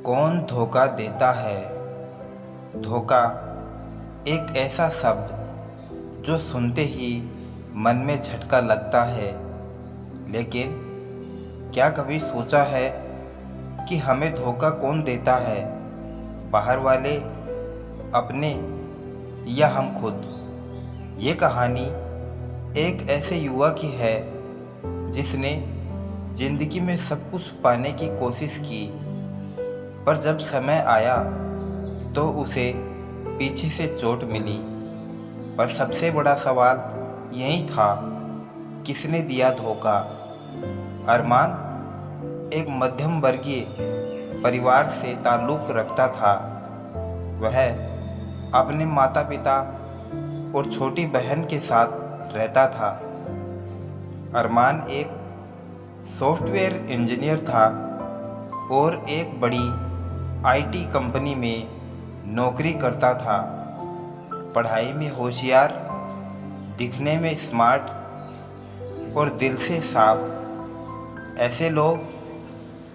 कौन धोखा देता है? धोखा एक ऐसा शब्द जो सुनते ही मन में झटका लगता है, लेकिन क्या कभी सोचा है कि हमें धोखा कौन देता है? बाहर वाले, अपने या हम खुद? ये कहानी एक ऐसे युवा की है जिसने जिंदगी में सब कुछ पाने की कोशिश की, पर जब समय आया तो उसे पीछे से चोट मिली। पर सबसे बड़ा सवाल यही था, किसने दिया धोखा? अरमान एक मध्यम वर्गीय परिवार से ताल्लुक़ रखता था। वह अपने माता पिता और छोटी बहन के साथ रहता था। अरमान एक सॉफ्टवेयर इंजीनियर था और एक बड़ी आईटी कंपनी में नौकरी करता था। पढ़ाई में होशियार, दिखने में स्मार्ट और दिल से साफ। ऐसे लोग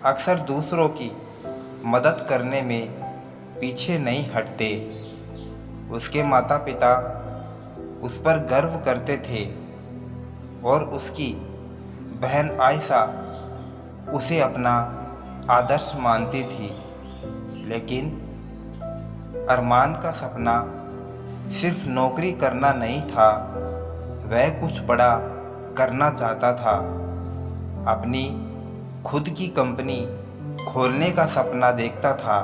अक्सर दूसरों की मदद करने में पीछे नहीं हटते। उसके माता पिता उस पर गर्व करते थे और उसकी बहन आयशा उसे अपना आदर्श मानती थी। लेकिन अरमान का सपना सिर्फ नौकरी करना नहीं था, वह कुछ बड़ा करना चाहता था। अपनी खुद की कंपनी खोलने का सपना देखता था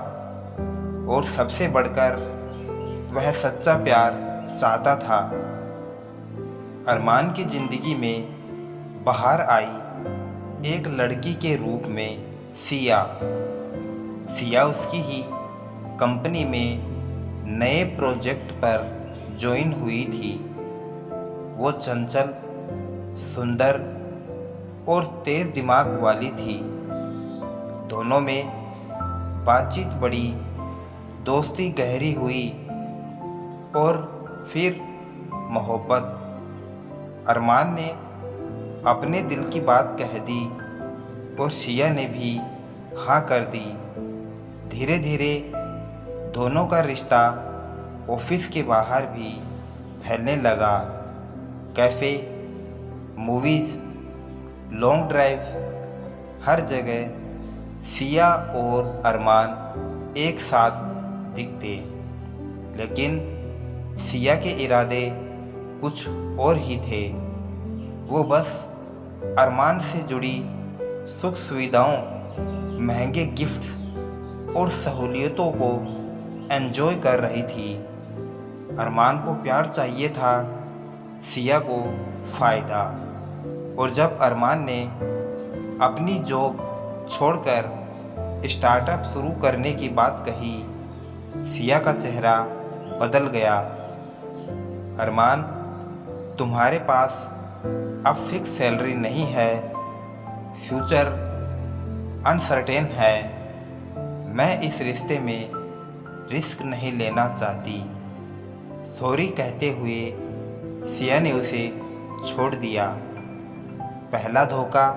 और सबसे बढ़कर वह सच्चा प्यार चाहता था। अरमान की ज़िंदगी में बाहर आई एक लड़की के रूप में सिया। सिया उसकी ही कंपनी में नए प्रोजेक्ट पर ज्वाइन हुई थी। वो चंचल, सुंदर और तेज दिमाग वाली थी। दोनों में बातचीत बढ़ी, दोस्ती गहरी हुई और फिर मोहब्बत। अरमान ने अपने दिल की बात कह दी और सिया ने भी हाँ कर दी। धीरे धीरे दोनों का रिश्ता ऑफिस के बाहर भी फैलने लगा। कैफ़े, मूवीज़, लॉन्ग ड्राइव, हर जगह सिया और अरमान एक साथ दिखते। लेकिन सिया के इरादे कुछ और ही थे। वो बस अरमान से जुड़ी सुख सुविधाओं, महंगे गिफ्ट्स और सहूलियतों को एंजॉय कर रही थी। अरमान को प्यार चाहिए था, सिया को फ़ायदा। और जब अरमान ने अपनी जॉब छोड़कर स्टार्टअप शुरू करने की बात कही, सिया का चेहरा बदल गया। अरमान, तुम्हारे पास अब फिक्स सैलरी नहीं है, फ्यूचर अनसर्टेन है। मैं इस रिश्ते में रिस्क नहीं लेना चाहती। सॉरी कहते हुए सिया ने उसे छोड़ दिया। पहला धोखा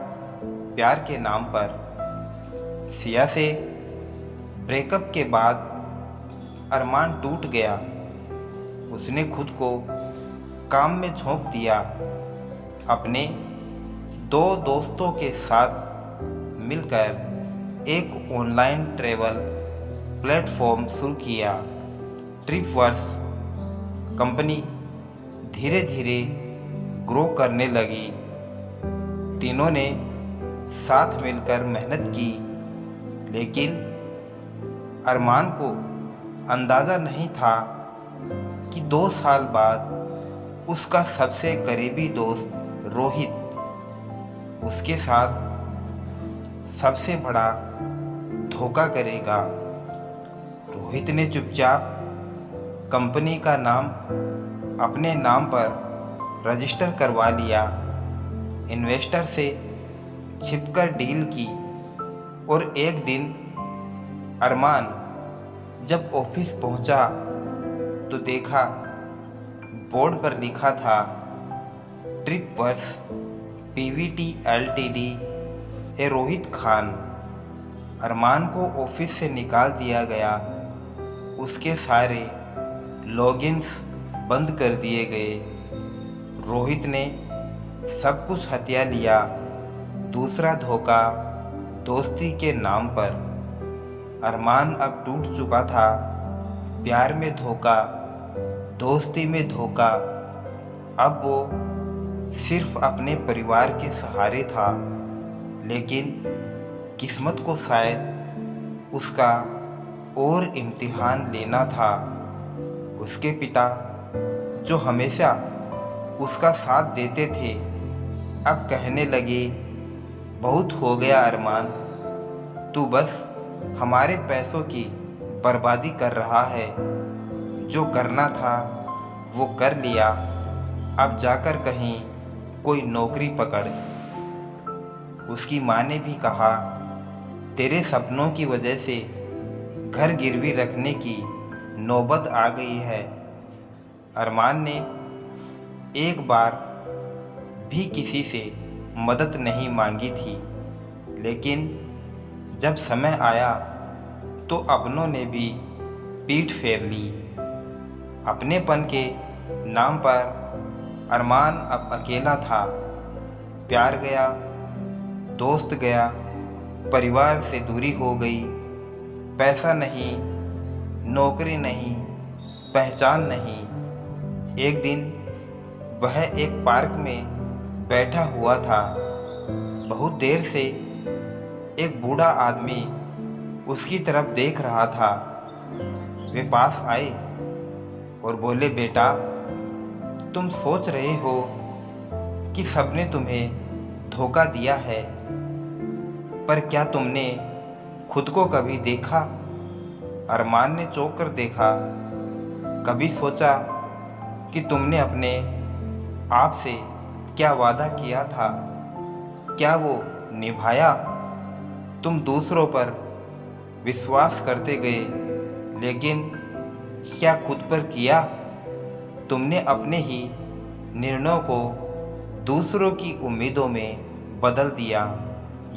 प्यार के नाम पर। सिया से ब्रेकअप के बाद अरमान टूट गया। उसने खुद को काम में झोंक दिया। अपने दो दोस्तों के साथ मिलकर एक ऑनलाइन ट्रैवल प्लेटफॉर्म शुरू किया, ट्रिपवर्स। कंपनी धीरे धीरे ग्रो करने लगी। तीनों ने साथ मिलकर मेहनत की, लेकिन अरमान को अंदाज़ा नहीं था कि 2 साल बाद उसका सबसे करीबी दोस्त रोहित उसके साथ सबसे बड़ा धोखा करेगा। रोहित ने चुपचाप कंपनी का नाम अपने नाम पर रजिस्टर करवा लिया, इन्वेस्टर से छिपकर डील की। और एक दिन अरमान जब ऑफिस पहुंचा तो देखा बोर्ड पर लिखा था, ट्रिपवर्स पीवीटी एलटीडी ए रोहित खान। अरमान को ऑफिस से निकाल दिया गया। उसके सारे लॉगिन्स बंद कर दिए गए। रोहित ने सब कुछ हथिया लिया। दूसरा धोखा दोस्ती के नाम पर। अरमान अब टूट चुका था। प्यार में धोखा, दोस्ती में धोखा। अब वो सिर्फ अपने परिवार के सहारे था, लेकिन किस्मत को शायद उसका और इम्तिहान लेना था। उसके पिता जो हमेशा उसका साथ देते थे, अब कहने लगे, बहुत हो गया अरमान, तू बस हमारे पैसों की बर्बादी कर रहा है। जो करना था वो कर लिया, अब जाकर कहीं कोई नौकरी पकड़। उसकी माँ ने भी कहा, तेरे सपनों की वजह से घर गिरवी रखने की नौबत आ गई है। अरमान ने एक बार भी किसी से मदद नहीं मांगी थी, लेकिन जब समय आया तो अपनों ने भी पीठ फेर ली। अपनेपन के नाम पर अरमान अब अकेला था। प्यार गया, दोस्त गया, परिवार से दूरी हो गई। पैसा नहीं, नौकरी नहीं, पहचान नहीं। एक दिन वह एक पार्क में बैठा हुआ था। बहुत देर से एक बूढ़ा आदमी उसकी तरफ देख रहा था। वे पास आए और बोले, बेटा, तुम सोच रहे हो कि सबने तुम्हें धोखा दिया है, पर क्या तुमने खुद को कभी देखा? अरमान ने चौंक कर देखा। कभी सोचा कि तुमने अपने आप से क्या वादा किया था, क्या वो निभाया? तुम दूसरों पर विश्वास करते गए, लेकिन क्या खुद पर किया? तुमने अपने ही निर्णयों को दूसरों की उम्मीदों में बदल दिया।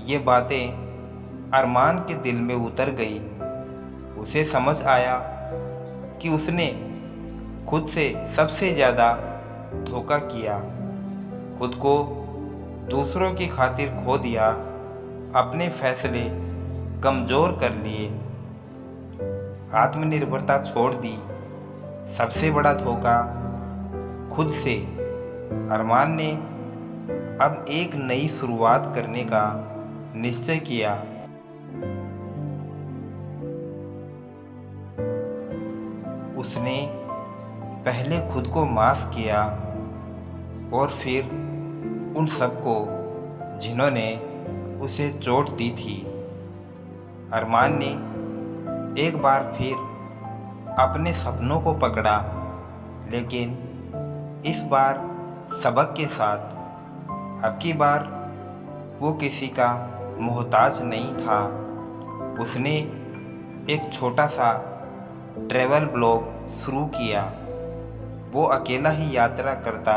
ये बातें अरमान के दिल में उतर गई। उसे समझ आया कि उसने खुद से सबसे ज़्यादा धोखा किया। खुद को दूसरों की खातिर खो दिया, अपने फैसले कमज़ोर कर लिए, आत्मनिर्भरता छोड़ दी। सबसे बड़ा धोखा खुद से। अरमान ने अब एक नई शुरुआत करने का निश्चय किया। उसने पहले खुद को माफ़ किया और फिर उन सबको जिन्होंने उसे चोट दी थी। अरमान ने एक बार फिर अपने सपनों को पकड़ा, लेकिन इस बार सबक के साथ। अब की बार वो किसी का मोहताज नहीं था। उसने एक छोटा सा ट्रैवल ब्लॉग शुरू किया। वो अकेला ही यात्रा करता,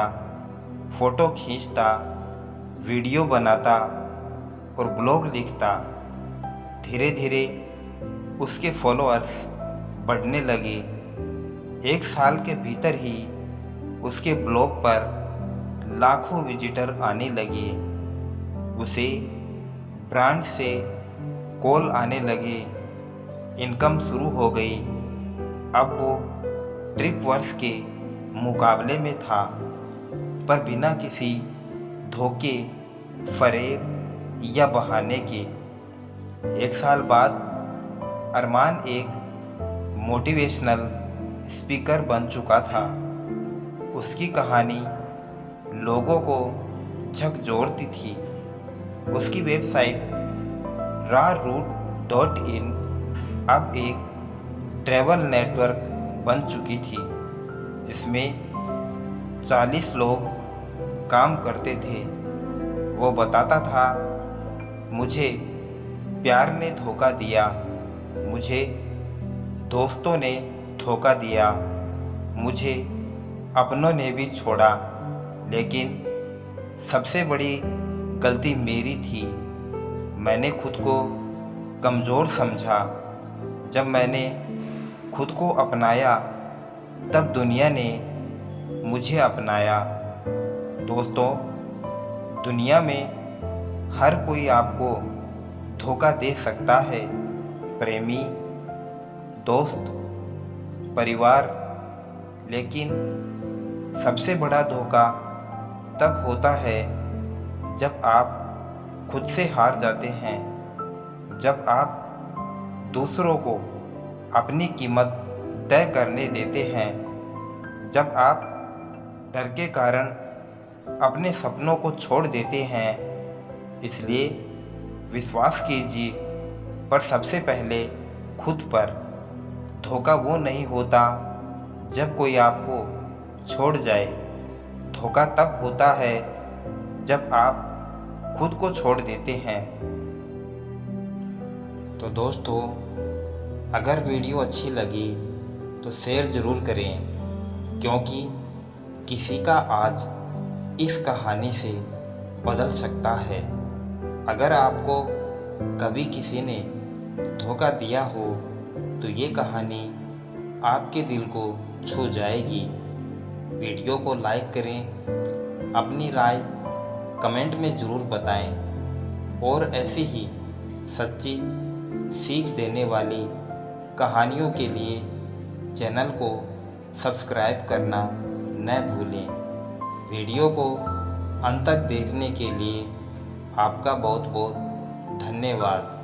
फ़ोटो खींचता, वीडियो बनाता और ब्लॉग लिखता। धीरे धीरे उसके फॉलोअर्स बढ़ने लगे। 1 साल के भीतर ही उसके ब्लॉग पर लाखों विजिटर आने लगे। उसे ब्रांड से कॉल आने लगे। इनकम शुरू हो गई। अब वो ट्रिप वर्ष के मुकाबले में था, पर बिना किसी धोखे, फरेब या बहाने के। 1 साल बाद अरमान एक मोटिवेशनल स्पीकर बन चुका था। उसकी कहानी लोगों को झकझोरती थी। उसकी वेबसाइट raroot.in अब एक ट्रैवल नेटवर्क बन चुकी थी, जिसमें 40 लोग काम करते थे। वो बताता था, मुझे प्यार ने धोखा दिया, मुझे दोस्तों ने धोखा दिया, मुझे अपनों ने भी छोड़ा, लेकिन सबसे बड़ी गलती मेरी थी। मैंने खुद को कमज़ोर समझा। जब मैंने खुद को अपनाया तब दुनिया ने मुझे अपनाया। दोस्तों, दुनिया में हर कोई आपको धोखा दे सकता है। प्रेमी, दोस्त, परिवार, लेकिन सबसे बड़ा धोखा तब होता है जब आप खुद से हार जाते हैं, जब आप दूसरों को अपनी कीमत तय करने देते हैं, जब आप डर के कारण अपने सपनों को छोड़ देते हैं। इसलिए विश्वास कीजिए, पर सबसे पहले खुद पर। धोखा वो नहीं होता जब कोई आपको छोड़ जाए, धोखा तब होता है जब आप खुद को छोड़ देते हैं। तो दोस्तों, अगर वीडियो अच्छी लगी तो शेयर ज़रूर करें, क्योंकि किसी का आज इस कहानी से बदल सकता है। अगर आपको कभी किसी ने धोखा दिया हो तो ये कहानी आपके दिल को छू जाएगी। वीडियो को लाइक करें, अपनी राय कमेंट में ज़रूर बताएं और ऐसी ही सच्ची सीख देने वाली कहानियों के लिए चैनल को सब्सक्राइब करना न भूलें। वीडियो को अंत तक देखने के लिए आपका बहुत बहुत धन्यवाद।